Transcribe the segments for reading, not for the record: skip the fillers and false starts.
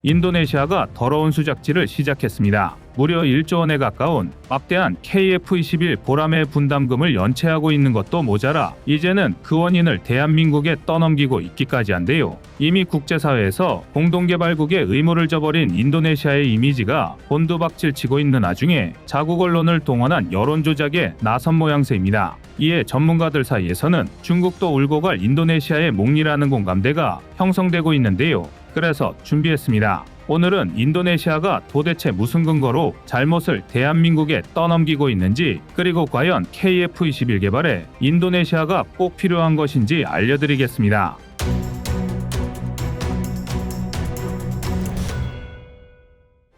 인도네시아가 더러운 수작질을 시작했습니다. 무려 1조 원에 가까운 막대한 KF-21 보라매 분담금을 연체하고 있는 것도 모자라 이제는 그 원인을 대한민국에 떠넘기고 있기까지 한데요. 이미 국제사회에서 공동개발국의 의무를 저버린 인도네시아의 이미지가 곤두박질치고 있는 와중에 자국 언론을 동원한 여론조작에 나선 모양새입니다. 이에 전문가들 사이에서는 중국도 울고 갈 인도네시아의 몽리라는 공감대가 형성되고 있는데요. 그래서 준비했습니다. 오늘은 인도네시아가 도대체 무슨 근거로 잘못을 대한민국에 떠넘기고 있는지, 그리고 과연 KF-21 개발에 인도네시아가 꼭 필요한 것인지 알려드리겠습니다.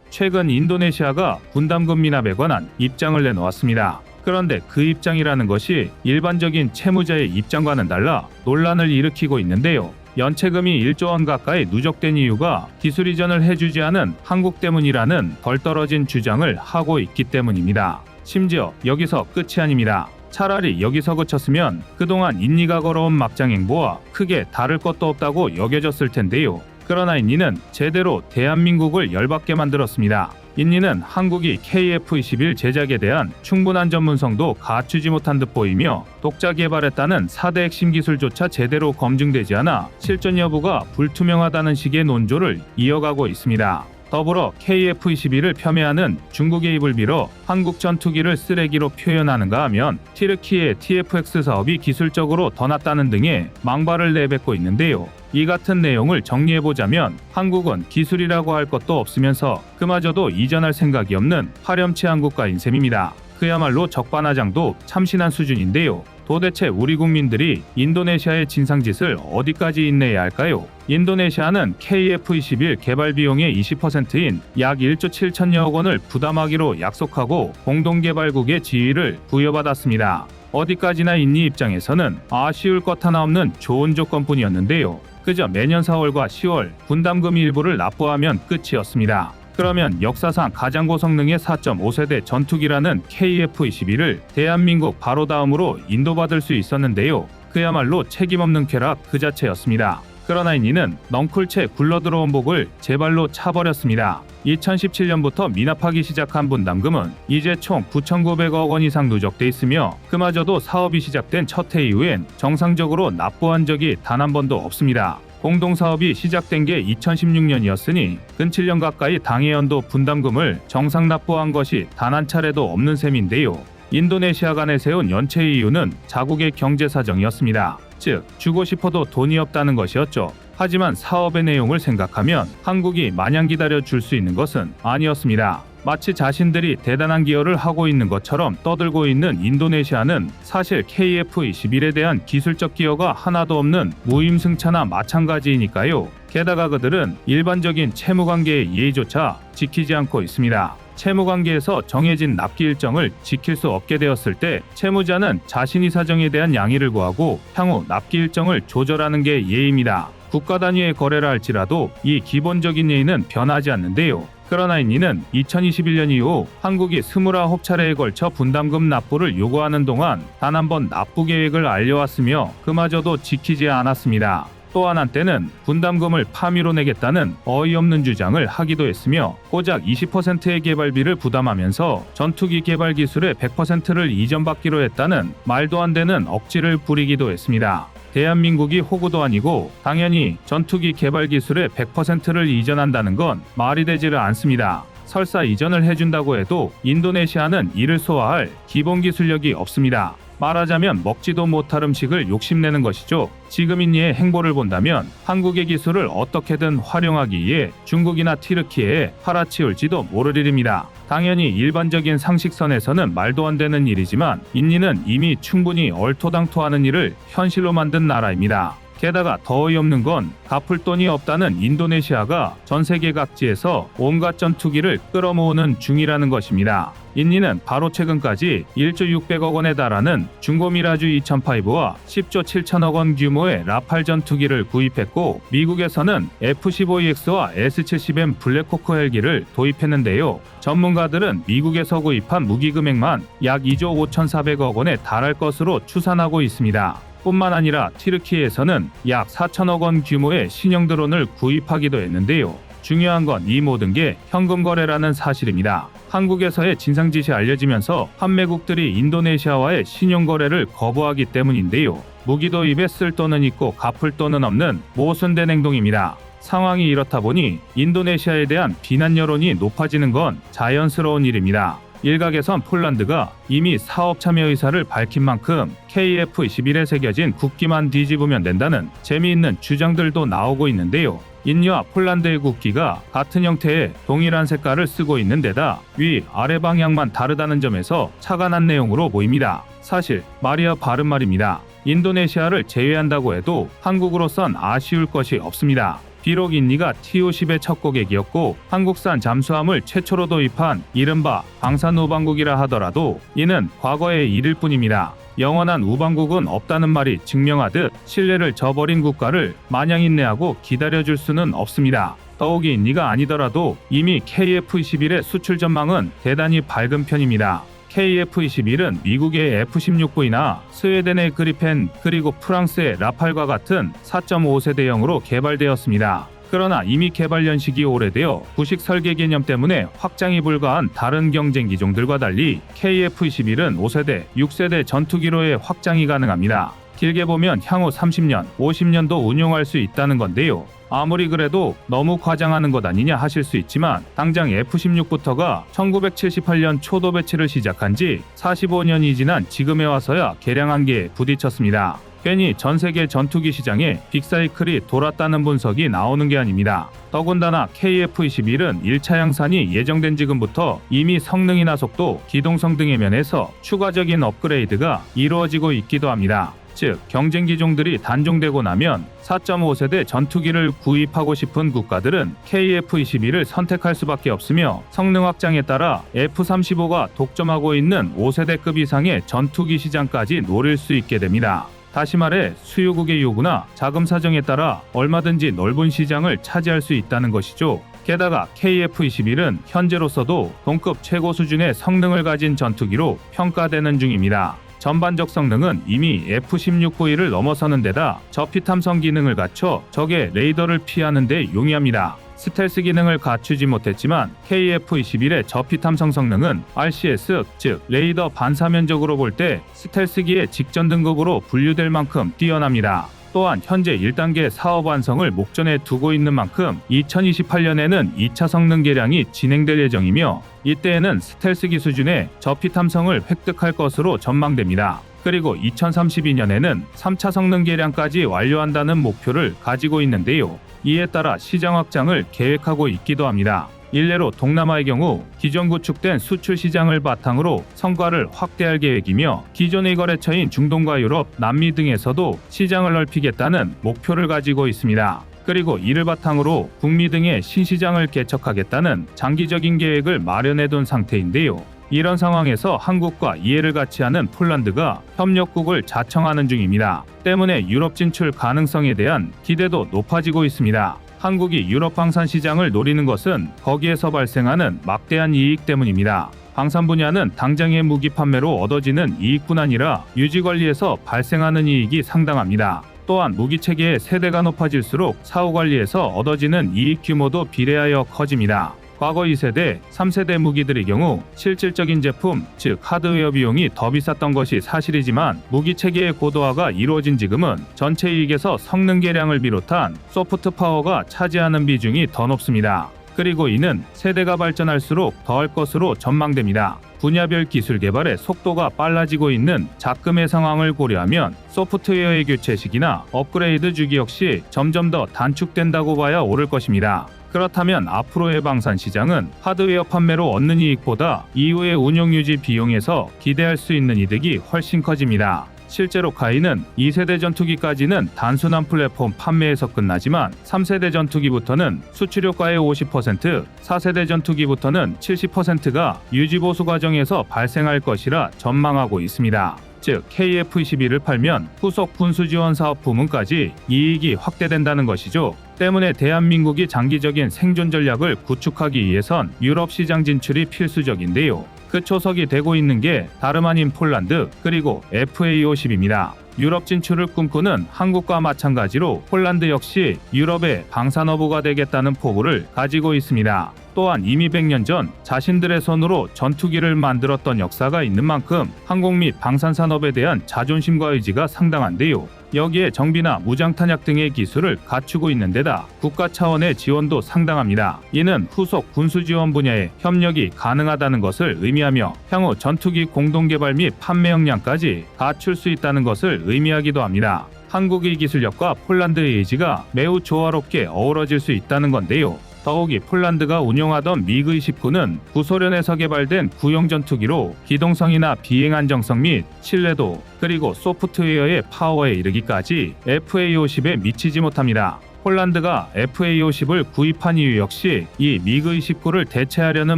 최근 인도네시아가 분담금 미납에 관한 입장을 내놓았습니다. 그런데 그 입장이라는 것이 일반적인 채무자의 입장과는 달라 논란을 일으키고 있는데요. 연체금이 1조 원 가까이 누적된 이유가 기술 이전을 해주지 않은 한국 때문이라는 덜 떨어진 주장을 하고 있기 때문입니다. 심지어 여기서 끝이 아닙니다. 차라리 여기서 그쳤으면 그동안 인니가 걸어온 막장행보와 크게 다를 것도 없다고 여겨졌을 텐데요. 그러나 인니는 제대로 대한민국을 열받게 만들었습니다. 인니는 한국이 KF-21 제작에 대한 충분한 전문성도 갖추지 못한 듯 보이며 독자 개발했다는 4대 핵심 기술조차 제대로 검증되지 않아 실존 여부가 불투명하다는 식의 논조를 이어가고 있습니다. 더불어 KF-21을 폄훼하는 중국의 입을 빌어 한국 전투기를 쓰레기로 표현하는가 하면 튀르키예 TFX 사업이 기술적으로 더 낫다는 등의 망발을 내뱉고 있는데요. 이 같은 내용을 정리해보자면 한국은 기술이라고 할 것도 없으면서 그마저도 이전할 생각이 없는 파렴치한 국가인 셈입니다. 그야말로 적반하장도 참신한 수준인데요. 도대체 우리 국민들이 인도네시아의 진상짓을 어디까지 인내해야 할까요? 인도네시아는 KF-21 개발 비용의 20%인 약 1조 7천여억 원을 부담하기로 약속하고 공동개발국의 지위를 부여받았습니다. 어디까지나 인니 입장에서는 아쉬울 것 하나 없는 좋은 조건뿐이었는데요. 그저 매년 4월과 10월 분담금 일부를 납부하면 끝이었습니다. 그러면 역사상 가장 고성능의 4.5세대 전투기라는 KF-21을 대한민국 바로 다음으로 인도받을 수 있었는데요. 그야말로 책임없는 쾌락 그 자체였습니다. 그러나 인니는 넝쿨채 굴러들어온 복을 제 발로 차버렸습니다. 2017년부터 미납하기 시작한 분담금은 이제 총 9,900억 원 이상 누적돼 있으며 그마저도 사업이 시작된 첫 해 이후엔 정상적으로 납부한 적이 단 한 번도 없습니다. 공동사업이 시작된 게 2016년이었으니 근 7년 가까이 당해연도 분담금을 정상 납부한 것이 단 한 차례도 없는 셈인데요. 인도네시아가 내세운 연체 이유는 자국의 경제 사정이었습니다. 즉, 주고 싶어도 돈이 없다는 것이었죠. 하지만 사업의 내용을 생각하면 한국이 마냥 기다려 줄 수 있는 것은 아니었습니다. 마치 자신들이 대단한 기여를 하고 있는 것처럼 떠들고 있는 인도네시아는 사실 KF-21에 대한 기술적 기여가 하나도 없는 무임승차나 마찬가지이니까요. 게다가 그들은 일반적인 채무관계의 예의조차 지키지 않고 있습니다. 채무관계에서 정해진 납기 일정을 지킬 수 없게 되었을 때 채무자는 자신의 사정에 대한 양해를 구하고 향후 납기 일정을 조절하는 게 예의입니다. 국가 단위의 거래라 할지라도 이 기본적인 예의는 변하지 않는데요. 그러나 인니는 2021년 이후 한국이 29차례에 걸쳐 분담금 납부를 요구하는 동안 단 한 번 납부 계획을 알려왔으며 그마저도 지키지 않았습니다. 또한 한때는 분담금을 파미로 내겠다는 어이없는 주장을 하기도 했으며 고작 20%의 개발비를 부담하면서 전투기 개발 기술의 100%를 이전받기로 했다는 말도 안 되는 억지를 부리기도 했습니다. 대한민국이 호구도 아니고 당연히 전투기 개발 기술의 100%를 이전한다는 건 말이 되지를 않습니다. 설사 이전을 해준다고 해도 인도네시아는 이를 소화할 기본 기술력이 없습니다. 말하자면 먹지도 못할 음식을 욕심내는 것이죠. 지금 인니의 행보를 본다면 한국의 기술을 어떻게든 활용하기 위해 중국이나 튀르키예에 팔아치울지도 모를 일입니다. 당연히 일반적인 상식선에서는 말도 안 되는 일이지만 인니는 이미 충분히 얼토당토하는 일을 현실로 만든 나라입니다. 게다가 더 어이없는 건 갚을 돈이 없다는 인도네시아가 전 세계 각지에서 온갖 전투기를 끌어모으는 중이라는 것입니다. 인니는 바로 최근까지 1조 600억 원에 달하는 중고미라주 2005와 10조 7천억 원 규모의 라팔 전투기를 구입했고 미국에서는 F-15EX와 S-70M 블랙호크 헬기를 도입했는데요. 전문가들은 미국에서 구입한 무기 금액만 약 2조 5,400억 원에 달할 것으로 추산하고 있습니다. 뿐만 아니라 튀르키예에서는 약 4천억 원 규모의 신형 드론을 구입하기도 했는데요. 중요한 건 이 모든 게 현금 거래라는 사실입니다. 한국에서의 진상짓이 알려지면서 판매국들이 인도네시아와의 신용거래를 거부하기 때문인데요. 무기도 입에 쓸 돈은 있고 갚을 돈은 없는 모순된 행동입니다. 상황이 이렇다 보니 인도네시아에 대한 비난 여론이 높아지는 건 자연스러운 일입니다. 일각에선 폴란드가 이미 사업 참여 의사를 밝힌 만큼 KF-21에 새겨진 국기만 뒤집으면 된다는 재미있는 주장들도 나오고 있는데요. 인도와 폴란드의 국기가 같은 형태의 동일한 색깔을 쓰고 있는 데다 위, 아래 방향만 다르다는 점에서 차가 난 내용으로 보입니다. 사실 말이야 바른 말입니다. 인도네시아를 제외한다고 해도 한국으로선 아쉬울 것이 없습니다. 비록 인니가 TO-10의 첫 고객이었고 한국산 잠수함을 최초로 도입한 이른바 방산 우방국이라 하더라도 이는 과거의 일일 뿐입니다. 영원한 우방국은 없다는 말이 증명하듯 신뢰를 저버린 국가를 마냥 인내하고 기다려줄 수는 없습니다. 더욱이 인니가 아니더라도 이미 KF-21의 수출 전망은 대단히 밝은 편입니다. KF-21은 미국의 F-16V나 스웨덴의 그리펜 그리고 프랑스의 라팔과 같은 4.5세대형으로 개발되었습니다. 그러나 이미 개발 연식이 오래되어 부식 설계 개념 때문에 확장이 불가한 다른 경쟁 기종들과 달리 KF-21은 5세대, 6세대 전투기로의 확장이 가능합니다. 길게 보면 향후 30년, 50년도 운용할 수 있다는 건데요. 아무리 그래도 너무 과장하는 것 아니냐 하실 수 있지만 당장 F-16부터가 1978년 초도 배치를 시작한 지 45년이 지난 지금에 와서야 개량 한계에 부딪혔습니다. 괜히 전 세계 전투기 시장에 빅사이클이 돌았다는 분석이 나오는 게 아닙니다. 더군다나 KF-21은 1차 양산이 예정된 지금부터 이미 성능이나 속도, 기동성 등의 면에서 추가적인 업그레이드가 이루어지고 있기도 합니다. 즉, 경쟁 기종들이 단종되고 나면 4.5세대 전투기를 구입하고 싶은 국가들은 KF-21을 선택할 수밖에 없으며 성능 확장에 따라 F-35가 독점하고 있는 5세대급 이상의 전투기 시장까지 노릴 수 있게 됩니다. 다시 말해 수요국의 요구나 자금 사정에 따라 얼마든지 넓은 시장을 차지할 수 있다는 것이죠. 게다가 KF-21은 현재로서도 동급 최고 수준의 성능을 가진 전투기로 평가되는 중입니다. 전반적 성능은 이미 F-16V를 넘어서는 데다 저피 탐성 기능을 갖춰 적의 레이더를 피하는 데 용이합니다. 스텔스 기능을 갖추지 못했지만 KF-21의 저피 탐성 성능은 RCS, 즉 레이더 반사 면적으로 볼 때 스텔스기의 직전 등급으로 분류될 만큼 뛰어납니다. 또한 현재 1단계 사업 완성을 목전에 두고 있는 만큼 2028년에는 2차 성능 개량이 진행될 예정이며 이때에는 스텔스기 수준의 저피 탐성을 획득할 것으로 전망됩니다. 그리고 2032년에는 3차 성능 개량까지 완료한다는 목표를 가지고 있는데요. 이에 따라 시장 확장을 계획하고 있기도 합니다. 일례로 동남아의 경우 기존 구축된 수출 시장을 바탕으로 성과를 확대할 계획이며 기존의 거래처인 중동과 유럽, 남미 등에서도 시장을 넓히겠다는 목표를 가지고 있습니다. 그리고 이를 바탕으로 북미 등의 신시장을 개척하겠다는 장기적인 계획을 마련해둔 상태인데요. 이런 상황에서 한국과 이해를 같이 하는 폴란드가 협력국을 자청하는 중입니다. 때문에 유럽 진출 가능성에 대한 기대도 높아지고 있습니다. 한국이 유럽 방산 시장을 노리는 것은 거기에서 발생하는 막대한 이익 때문입니다. 방산 분야는 당장의 무기 판매로 얻어지는 이익뿐 아니라 유지 관리에서 발생하는 이익이 상당합니다. 또한 무기 체계의 세대가 높아질수록 사후 관리에서 얻어지는 이익 규모도 비례하여 커집니다. 과거 2세대, 3세대 무기들의 경우 실질적인 제품, 즉 하드웨어 비용이 더 비쌌던 것이 사실이지만 무기 체계의 고도화가 이루어진 지금은 전체 이익에서 성능 개량을 비롯한 소프트 파워가 차지하는 비중이 더 높습니다. 그리고 이는 세대가 발전할수록 더할 것으로 전망됩니다. 분야별 기술 개발의 속도가 빨라지고 있는 작금의 상황을 고려하면 소프트웨어의 교체 시기나 업그레이드 주기 역시 점점 더 단축된다고 봐야 옳을 것입니다. 그렇다면 앞으로의 방산 시장은 하드웨어 판매로 얻는 이익보다 이후의 운용 유지 비용에서 기대할 수 있는 이득이 훨씬 커집니다. 실제로 카이는 2세대 전투기까지는 단순한 플랫폼 판매에서 끝나지만 3세대 전투기부터는 수출효과의 50%, 4세대 전투기부터는 70%가 유지보수 과정에서 발생할 것이라 전망하고 있습니다. 즉 KF-21을 팔면 후속 군수지원 사업 부문까지 이익이 확대된다는 것이죠. 때문에 대한민국이 장기적인 생존 전략을 구축하기 위해선 유럽 시장 진출이 필수적인데요. 그 초석이 되고 있는 게 다름 아닌 폴란드 그리고 FA-50입니다. 유럽 진출을 꿈꾸는 한국과 마찬가지로 폴란드 역시 유럽의 방산허브가 되겠다는 포부를 가지고 있습니다. 또한 이미 100년 전 자신들의 손으로 전투기를 만들었던 역사가 있는 만큼 항공 및 방산산업에 대한 자존심과 의지가 상당한데요. 여기에 정비나 무장탄약 등의 기술을 갖추고 있는 데다 국가 차원의 지원도 상당합니다. 이는 후속 군수지원 분야의 협력이 가능하다는 것을 의미하며 향후 전투기 공동개발 및 판매 역량까지 갖출 수 있다는 것을 의미하기도 합니다. 한국의 기술력과 폴란드의 의지가 매우 조화롭게 어우러질 수 있다는 건데요. 더욱이 폴란드가 운용하던 미그 29는 구소련에서 개발된 구형 전투기로 기동성이나 비행 안정성 및 신뢰도 그리고 소프트웨어의 파워에 이르기까지 FA-50에 미치지 못합니다. 폴란드가 FA-50을 구입한 이유 역시 이 미그 29를 대체하려는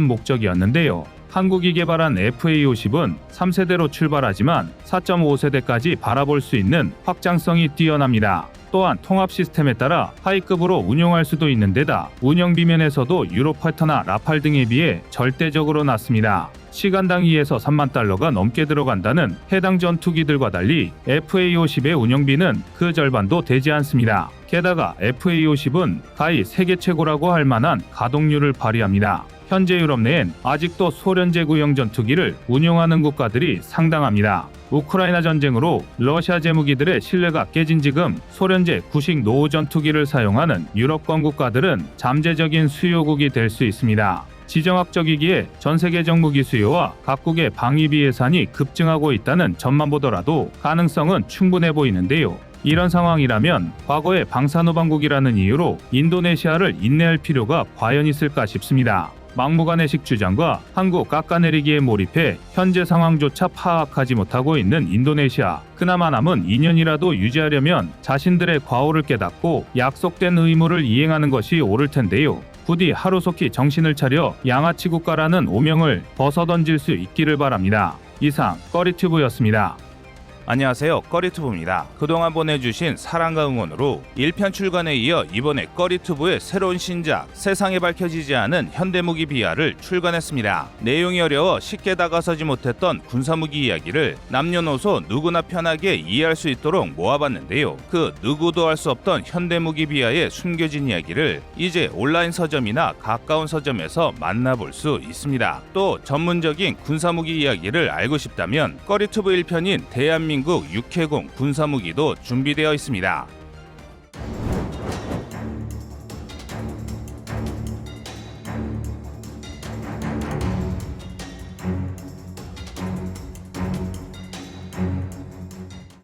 목적이었는데요. 한국이 개발한 FA-50은 3세대로 출발하지만 4.5세대까지 바라볼 수 있는 확장성이 뛰어납니다. 또한 통합 시스템에 따라 하이급으로 운용할 수도 있는 데다 운영비 면에서도 유로파이터나 라팔 등에 비해 절대적으로 낮습니다. 시간당 2에서 3만 달러가 넘게 들어간다는 해당 전투기들과 달리 FA-50의 운영비는 그 절반도 되지 않습니다. 게다가 FA-50은 가히 세계 최고라고 할 만한 가동률을 발휘합니다. 현재 유럽 내엔 아직도 소련제 구형 전투기를 운용하는 국가들이 상당합니다. 우크라이나 전쟁으로 러시아 제무기들의 신뢰가 깨진 지금 소련제 구식 노후 전투기를 사용하는 유럽권 국가들은 잠재적인 수요국이 될 수 있습니다. 지정학적이기에 전 세계적 무기 수요와 각국의 방위비 예산이 급증하고 있다는 점만 보더라도 가능성은 충분해 보이는데요. 이런 상황이라면 과거의 방산후방국이라는 이유로 인도네시아를 인내할 필요가 과연 있을까 싶습니다. 막무가내식 주장과 한국 깎아내리기에 몰입해 현재 상황조차 파악하지 못하고 있는 인도네시아. 그나마 남은 2년이라도 유지하려면 자신들의 과오를 깨닫고 약속된 의무를 이행하는 것이 옳을 텐데요. 부디 하루속히 정신을 차려 양아치 국가라는 오명을 벗어던질 수 있기를 바랍니다. 이상 꺼리튜브였습니다. 안녕하세요, 꺼리튜브입니다. 그동안 보내주신 사랑과 응원으로 1편 출간에 이어 이번에 꺼리튜브의 새로운 신작 세상에 밝혀지지 않은 현대무기 비하를 출간했습니다. 내용이 어려워 쉽게 다가서지 못했던 군사무기 이야기를 남녀노소 누구나 편하게 이해할 수 있도록 모아봤는데요. 그 누구도 알 수 없던 현대무기 비하의 숨겨진 이야기를 이제 온라인 서점이나 가까운 서점에서 만나볼 수 있습니다. 또 전문적인 군사무기 이야기를 알고 싶다면 꺼리튜브 1편인 대한민국 육해공 군사무기도 준비되어 있습니다.